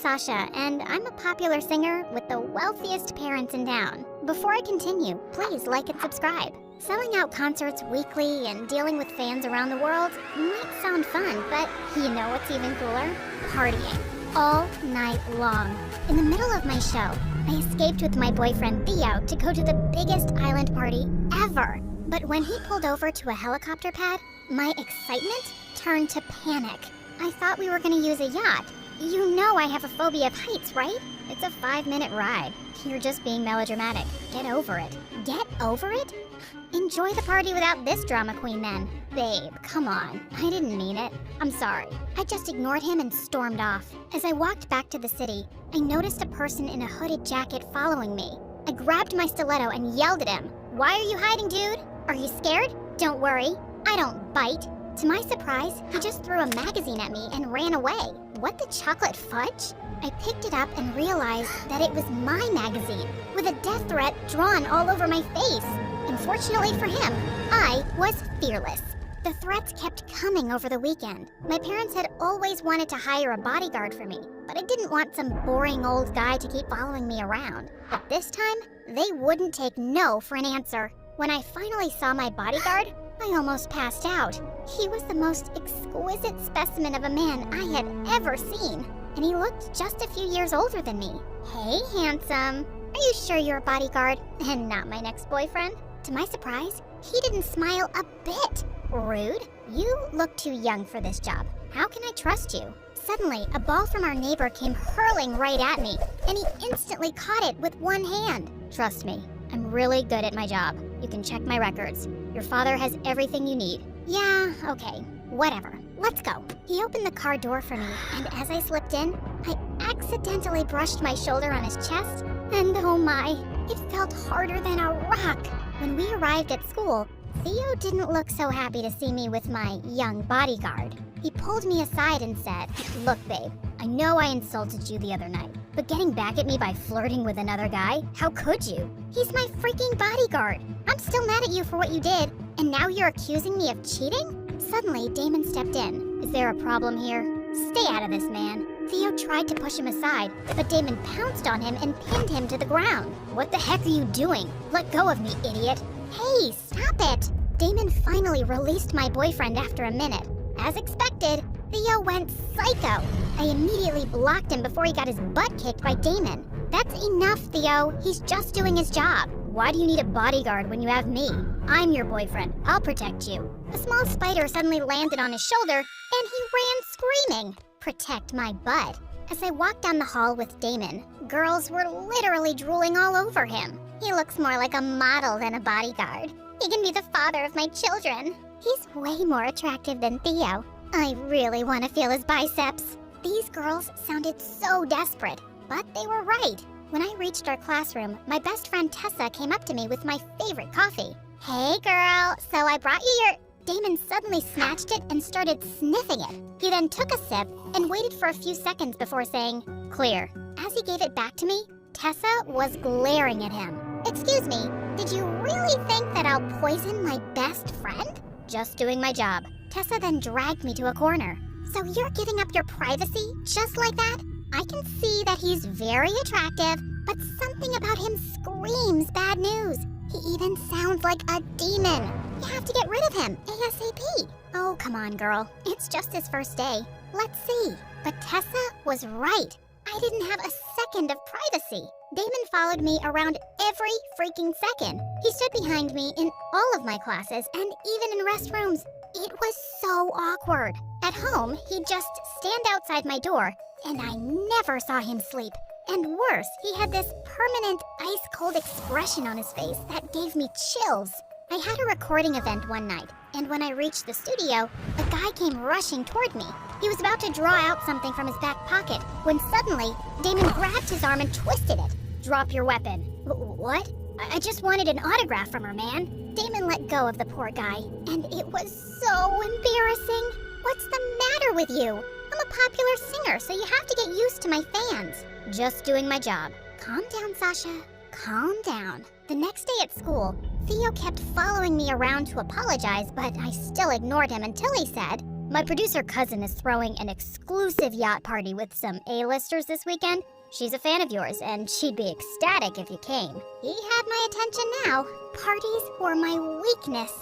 Sasha, and I'm a popular singer with the wealthiest parents in town. Before I continue, please like and subscribe. Selling out concerts weekly and dealing with fans around the world might sound fun, but you know what's even cooler? Partying. All night long. In the middle of my show, I escaped with my boyfriend Theo to go to the biggest island party ever. But when he pulled over to a helicopter pad, my excitement turned to panic. I thought we were gonna use a yacht. You know I have a phobia of heights, right? It's a 5-minute ride. You're just being melodramatic. Get over it. Get over it? Enjoy the party without this drama queen then. Babe, come on. I didn't mean it. I'm sorry. I just ignored him and stormed off. As I walked back to the city, I noticed a person in a hooded jacket following me. I grabbed my stiletto and yelled at him. Why are you hiding, dude? Are you scared? Don't worry. I don't bite. To my surprise, he just threw a magazine at me and ran away. What the chocolate fudge? I picked it up and realized that it was my magazine, with a death threat drawn all over my face. Unfortunately for him, I was fearless. The threats kept coming over the weekend. My parents had always wanted to hire a bodyguard for me, but I didn't want some boring old guy to keep following me around. But this time, they wouldn't take no for an answer. When I finally saw my bodyguard, I almost passed out. He was the most exquisite specimen of a man I had ever seen, and he looked just a few years older than me. Hey, handsome. Are you sure you're a bodyguard and not my next boyfriend? To my surprise, he didn't smile a bit. Rude. You look too young for this job. How can I trust you? Suddenly, a ball from our neighbor came hurling right at me, and he instantly caught it with one hand. Trust me, I'm really good at my job. You can check my records. Your father has everything you need. Yeah, okay, whatever. Let's go. He opened the car door for me, and as I slipped in, I accidentally brushed my shoulder on his chest, and oh my, it felt harder than a rock. When we arrived at school, Theo didn't look so happy to see me with my young bodyguard. He pulled me aside and said, Look, babe, I know I insulted you the other night, but getting back at me by flirting with another guy, how could you? He's my freaking bodyguard. I'm still mad at you for what you did, and now you're accusing me of cheating? Suddenly, Damon stepped in. Is there a problem here? Stay out of this, man. Theo tried to push him aside, but Damon pounced on him and pinned him to the ground. What the heck are you doing? Let go of me, idiot. Hey, stop it! Damon finally released my boyfriend after a minute. As expected, Theo went psycho. I immediately blocked him before he got his butt kicked by Damon. That's enough, Theo. He's just doing his job. Why do you need a bodyguard when you have me? I'm your boyfriend. I'll protect you. A small spider suddenly landed on his shoulder, and he ran screaming. Protect my butt. As I walked down the hall with Damon, girls were literally drooling all over him. He looks more like a model than a bodyguard. He can be the father of my children. He's way more attractive than Theo. I really want to feel his biceps. These girls sounded so desperate, but they were right. When I reached our classroom, my best friend Tessa came up to me with my favorite coffee. Hey girl, so I brought you your... Damon suddenly snatched it and started sniffing it. He then took a sip and waited for a few seconds before saying, Clear. As he gave it back to me, Tessa was glaring at him. Excuse me, did you really think that I'll poison my best friend? Just doing my job. Tessa then dragged me to a corner. So you're giving up your privacy just like that? I can see that he's very attractive, but something about him screams bad news. He even sounds like a demon. You have to get rid of him ASAP. Oh, come on, girl. It's just his first day. Let's see. But Tessa was right. I didn't have a second of privacy. Damon followed me around every freaking second. He stood behind me in all of my classes and even in restrooms. It was so awkward. At home, he'd just stand outside my door, and I never saw him sleep. And worse, he had this permanent ice-cold expression on his face that gave me chills. I had a recording event one night, and when I reached the studio, a guy came rushing toward me. He was about to draw out something from his back pocket, when suddenly, Damon grabbed his arm and twisted it. Drop your weapon. What? I just wanted an autograph from her, man. Damon let go of the poor guy, and it was so embarrassing. What's the matter with you? I'm a popular singer, so you have to get used to my fans. Just doing my job. Calm down, Sasha. Calm down. The next day at school, Theo kept following me around to apologize, but I still ignored him until he said, My producer cousin is throwing an exclusive yacht party with some A-listers this weekend. She's a fan of yours, and she'd be ecstatic if you came. He had my attention now. Parties were my weakness.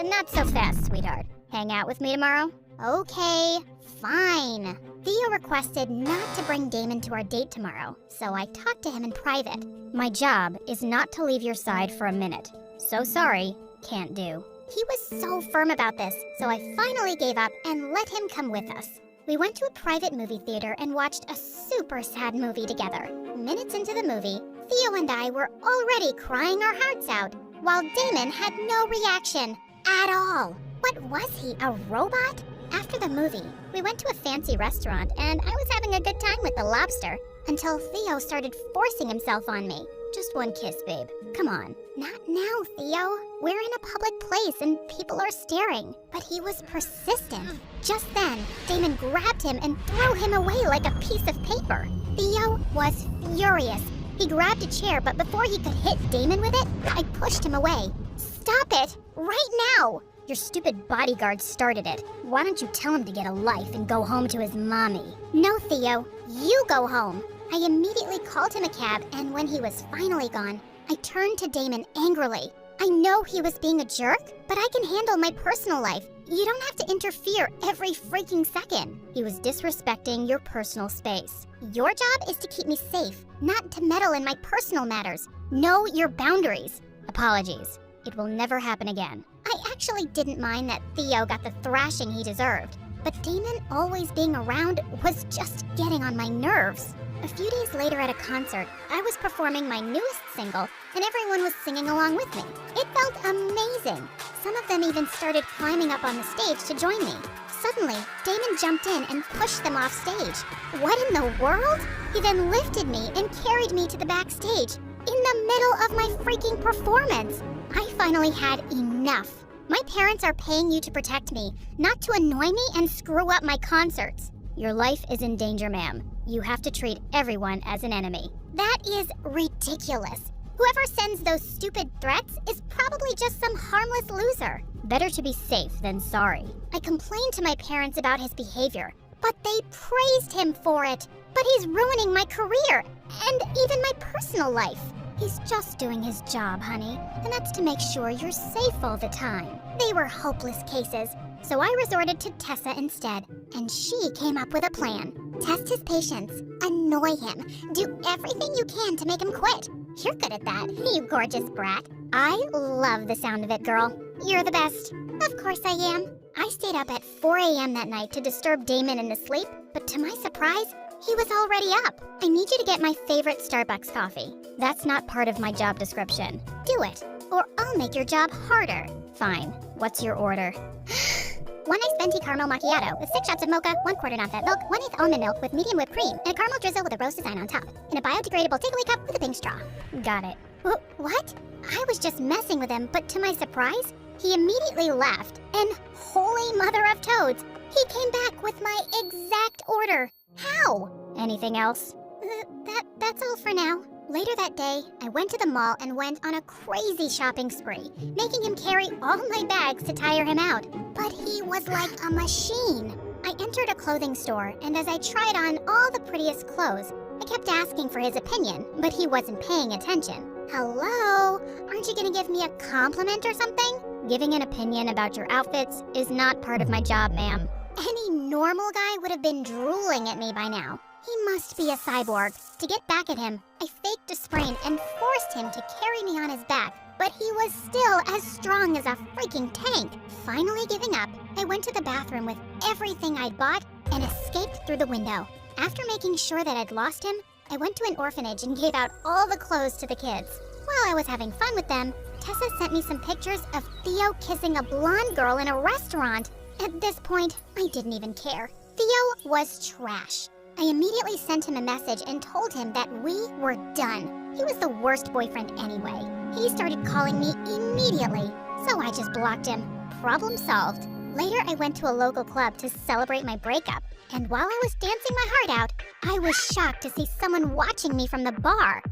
Not so fast, sweetheart. Hang out with me tomorrow? Okay, fine. Theo requested not to bring Damon to our date tomorrow, so I talked to him in private. My job is not to leave your side for a minute. So sorry, can't do. He was so firm about this, so I finally gave up and let him come with us. We went to a private movie theater and watched a super sad movie together. Minutes into the movie, Theo and I were already crying our hearts out, while Damon had no reaction at all. What was he, a robot? After the movie, we went to a fancy restaurant and I was having a good time with the lobster until Theo started forcing himself on me. Just one kiss, babe. Come on. Not now, Theo. We're in a public place and people are staring. But he was persistent. Just then, Damon grabbed him and threw him away like a piece of paper. Theo was furious. He grabbed a chair, but before he could hit Damon with it, I pushed him away. Stop it! Right now! Your stupid bodyguard started it. Why don't you tell him to get a life and go home to his mommy? No, Theo. You go home. I immediately called him a cab, and when he was finally gone, I turned to Damon angrily. I know he was being a jerk, but I can handle my personal life. You don't have to interfere every freaking second. He was disrespecting your personal space. Your job is to keep me safe, not to meddle in my personal matters. Know your boundaries. Apologies. It will never happen again. I actually didn't mind that Theo got the thrashing he deserved, but Damon always being around was just getting on my nerves. A few days later at a concert, I was performing my newest single, and everyone was singing along with me. It felt amazing. Some of them even started climbing up on the stage to join me. Suddenly, Damon jumped in and pushed them off stage. What in the world? He then lifted me and carried me to the backstage, in the middle of my freaking performance. I finally had enough. My parents are paying you to protect me, not to annoy me and screw up my concerts. Your life is in danger, ma'am. You have to treat everyone as an enemy. That is ridiculous. Whoever sends those stupid threats is probably just some harmless loser. Better to be safe than sorry. I complained to my parents about his behavior, but they praised him for it. But he's ruining my career, and even my personal life. He's just doing his job, honey, and that's to make sure you're safe all the time. They were hopeless cases, so I resorted to Tessa instead, and she came up with a plan. Test his patience, annoy him, do everything you can to make him quit. You're good at that, you gorgeous brat. I love the sound of it, girl. You're the best. Of course I am. I stayed up at 4 a.m. that night to disturb Damon in his sleep, but to my surprise, he was already up. I need you to get my favorite Starbucks coffee. That's not part of my job description. Do it, or I'll make your job harder. Fine. What's your order? 1 iced venti caramel macchiato with 6 shots of mocha, 1/4 non-fat milk, 1/8 almond milk with medium whipped cream, and a caramel drizzle with a rose design on top, in a biodegradable takeaway cup with a pink straw. Got it. What? I was just messing with him, but to my surprise, he immediately left. And holy mother of toads, he came back with my exact order. How? Anything else? That's all for now. Later that day, I went to the mall and went on a crazy shopping spree, making him carry all my bags to tire him out. But he was like a machine. I entered a clothing store, and as I tried on all the prettiest clothes, I kept asking for his opinion, but he wasn't paying attention. Hello? Aren't you gonna give me a compliment or something? Giving an opinion about your outfits is not part of my job, ma'am. Any normal guy would have been drooling at me by now. He must be a cyborg. To get back at him, I faked a sprain and forced him to carry me on his back, but he was still as strong as a freaking tank. Finally giving up, I went to the bathroom with everything I'd bought and escaped through the window. After making sure that I'd lost him, I went to an orphanage and gave out all the clothes to the kids. While I was having fun with them, Tessa sent me some pictures of Theo kissing a blonde girl in a restaurant. At this point, I didn't even care. Theo was trash. I immediately sent him a message and told him that we were done. He was the worst boyfriend anyway. He started calling me immediately, so I just blocked him. Problem solved. Later, I went to a local club to celebrate my breakup, and while I was dancing my heart out, I was shocked to see someone watching me from the bar.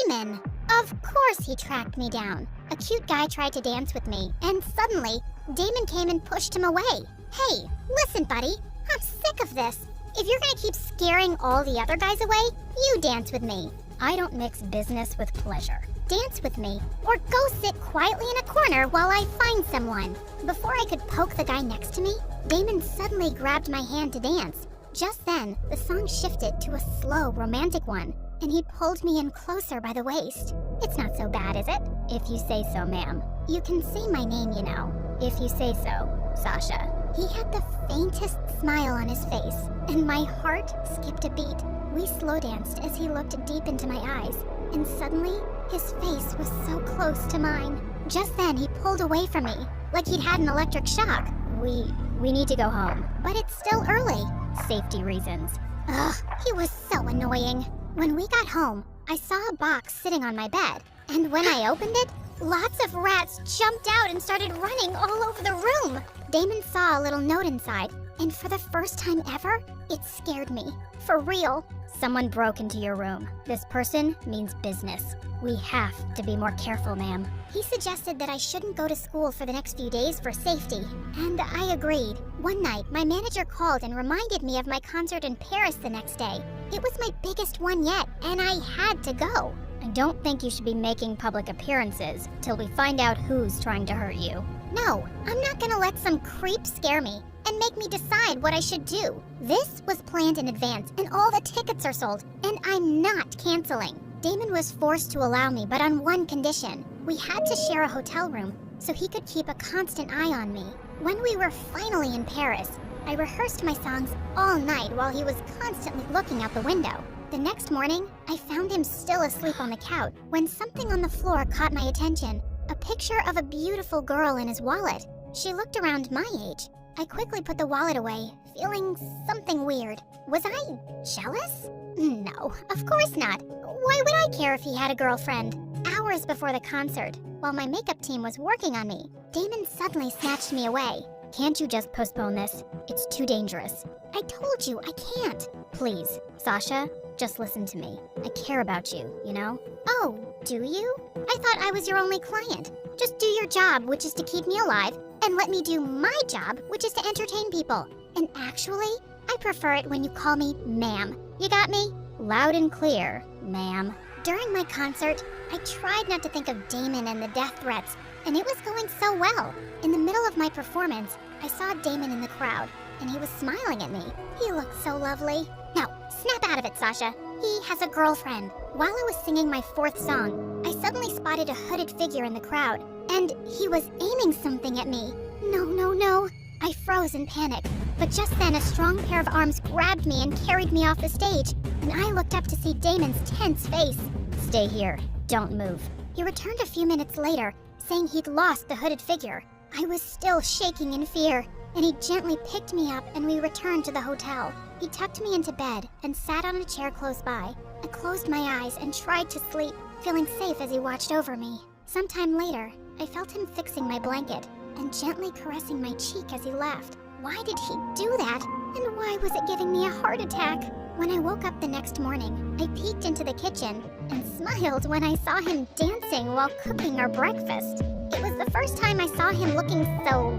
Damon! Of course he tracked me down. A cute guy tried to dance with me, and suddenly, Damon came and pushed him away. Hey, listen, buddy. I'm sick of this. If you're gonna keep scaring all the other guys away, you dance with me. I don't mix business with pleasure. Dance with me, or go sit quietly in a corner while I find someone. Before I could poke the guy next to me, Damon suddenly grabbed my hand to dance. Just then, the song shifted to a slow, romantic one, and he pulled me in closer by the waist. It's not so bad, is it? If you say so, ma'am. You can say my name, you know. If you say so, Sasha. He had the faintest smile on his face, and my heart skipped a beat. We slow danced as he looked deep into my eyes, and suddenly, his face was so close to mine. Just then, he pulled away from me, like he'd had an electric shock. We need to go home. But it's still early. Safety reasons. Ugh, he was so annoying. When we got home, I saw a box sitting on my bed, and when I opened it, lots of rats jumped out and started running all over the room. Damon saw a little note inside, and for the first time ever, it scared me. For real. Someone broke into your room. This person means business. We have to be more careful, ma'am. He suggested that I shouldn't go to school for the next few days for safety, and I agreed. One night, my manager called and reminded me of my concert in Paris the next day. It was my biggest one yet, and I had to go. I don't think you should be making public appearances till we find out who's trying to hurt you. No, I'm not gonna let some creep scare me and make me decide what I should do. This was planned in advance, and all the tickets are sold, and I'm not canceling. Damon was forced to allow me, but on one condition. We had to share a hotel room, so he could keep a constant eye on me. When we were finally in Paris, I rehearsed my songs all night while he was constantly looking out the window. The next morning, I found him still asleep on the couch when something on the floor caught my attention. A picture of a beautiful girl in his wallet. She looked around my age. I quickly put the wallet away, feeling something weird. Was I jealous? No, of course not. Why would I care if he had a girlfriend? Hours before the concert, while my makeup team was working on me, Damon suddenly snatched me away. Can't you just postpone this? It's too dangerous. I told you, I can't. Please, Sasha, just listen to me. I care about you, you know? Oh, do you? I thought I was your only client. Just do your job, which is to keep me alive, and let me do my job, which is to entertain people. And actually, I prefer it when you call me ma'am. You got me? Loud and clear, ma'am. During my concert, I tried not to think of Damon and the death threats, and it was going so well. In the middle of my performance, I saw Damon in the crowd, and he was smiling at me. He looked so lovely. Now, snap out of it, Sasha. He has a girlfriend. While I was singing my fourth song, I suddenly spotted a hooded figure in the crowd, and he was aiming something at me. No, no, no. I froze in panic, but just then a strong pair of arms grabbed me and carried me off the stage, and I looked up to see Damon's tense face. Stay here. Don't move. He returned a few minutes later, saying he'd lost the hooded figure. I was still shaking in fear, and he gently picked me up and we returned to the hotel. He tucked me into bed and sat on a chair close by. I closed my eyes and tried to sleep, feeling safe as he watched over me. Sometime later, I felt him fixing my blanket and gently caressing my cheek as he left. Why did he do that? And why was it giving me a heart attack? When I woke up the next morning, I peeked into the kitchen and smiled when I saw him dancing while cooking our breakfast. It was the first time I saw him looking so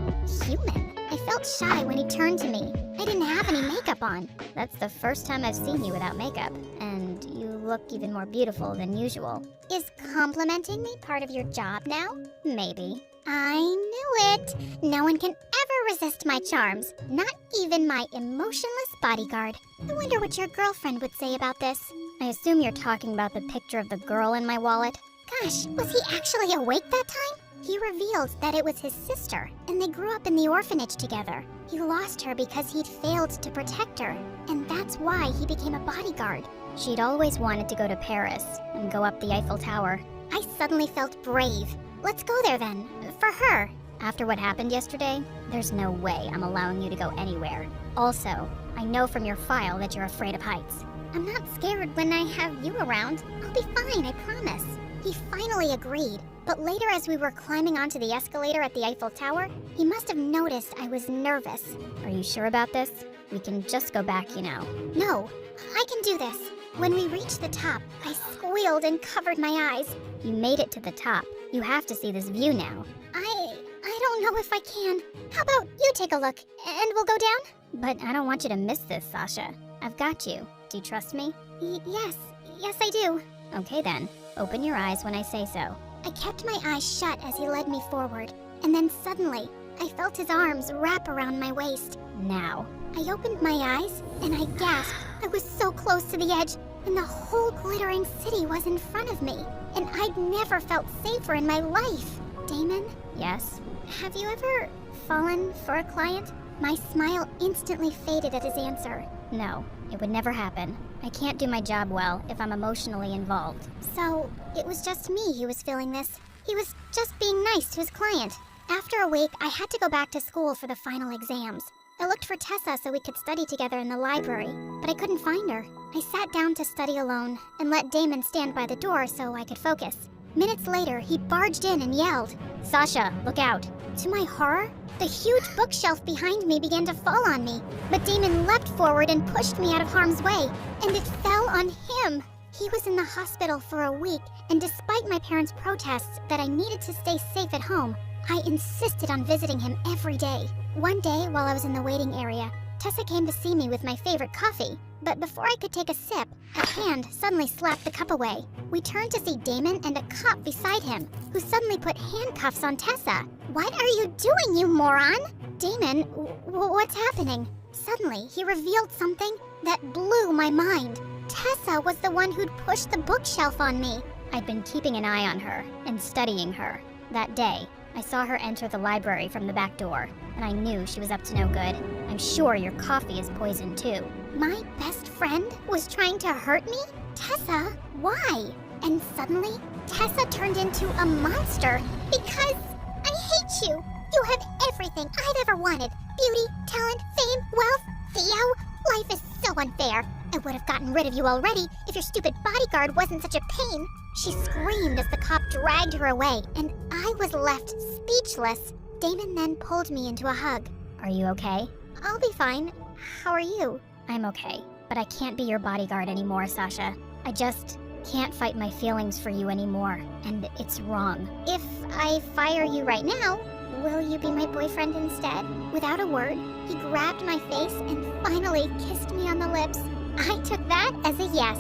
human. I felt shy when he turned to me. I didn't have any makeup on. That's the first time I've seen you without makeup, and you look even more beautiful than usual. Is complimenting me part of your job now? Maybe. I knew it. No one can ever resist my charms, not even my emotionless bodyguard. I wonder what your girlfriend would say about this. I assume you're talking about the picture of the girl in my wallet. Gosh, was he actually awake that time? He revealed that it was his sister, and they grew up in the orphanage together. He lost her because he'd failed to protect her, and that's why he became a bodyguard. She'd always wanted to go to Paris and go up the Eiffel Tower. I suddenly felt brave. Let's go there then, for her. After what happened yesterday, there's no way I'm allowing you to go anywhere. Also, I know from your file that you're afraid of heights. I'm not scared when I have you around. I'll be fine, I promise. He finally agreed, but later as we were climbing onto the escalator at the Eiffel Tower, he must have noticed I was nervous. Are you sure about this? We can just go back, you know. No, I can do this. When we reached the top, I squealed and covered my eyes. You made it to the top. You have to see this view now. I don't know if I can. How about you take a look, and we'll go down? But I don't want you to miss this, Sasha. I've got you. Do you trust me? Yes I do. Okay then, open your eyes when I say so. I kept my eyes shut as he led me forward, and then suddenly, I felt his arms wrap around my waist. Now. I opened my eyes, and I gasped. I was so close to the edge, and the whole glittering city was in front of me, and I'd never felt safer in my life. Damon? Yes? Have you ever fallen for a client? My smile instantly faded at his answer. No, it would never happen. I can't do my job well if I'm emotionally involved. So, it was just me who was feeling this. He was just being nice to his client. After a week, I had to go back to school for the final exams. I looked for Tessa so we could study together in the library, but I couldn't find her. I sat down to study alone and let Damon stand by the door so I could focus. Minutes later, he barged in and yelled, "Sasha, look out." To my horror, the huge bookshelf behind me began to fall on me, but Damon leapt forward and pushed me out of harm's way, and it fell on him. He was in the hospital for a week, and despite my parents' protests that I needed to stay safe at home, I insisted on visiting him every day. One day, while I was in the waiting area, Tessa came to see me with my favorite coffee. But before I could take a sip, a hand suddenly slapped the cup away. We turned to see Damon and a cop beside him, who suddenly put handcuffs on Tessa. "What are you doing, you moron?" "Damon, what's happening?" Suddenly, he revealed something that blew my mind. Tessa was the one who'd pushed the bookshelf on me. I'd been keeping an eye on her and studying her. That day, I saw her enter the library from the back door, and I knew she was up to no good. I'm sure your coffee is poisoned too. My best friend was trying to hurt me? Tessa, why? And suddenly, Tessa turned into a monster because I hate you. You have everything I've ever wanted. Beauty, talent, fame, wealth. Theo, life is so unfair. I would have gotten rid of you already if your stupid bodyguard wasn't such a pain. She screamed as the cop dragged her away, and I was left speechless. Damon then pulled me into a hug. Are you okay? I'll be fine. How are you? I'm okay, but I can't be your bodyguard anymore, Sasha. I just can't fight my feelings for you anymore, and it's wrong. If I fire you right now, will you be my boyfriend instead? Without a word, he grabbed my face and finally kissed me on the lips. I took that as a yes.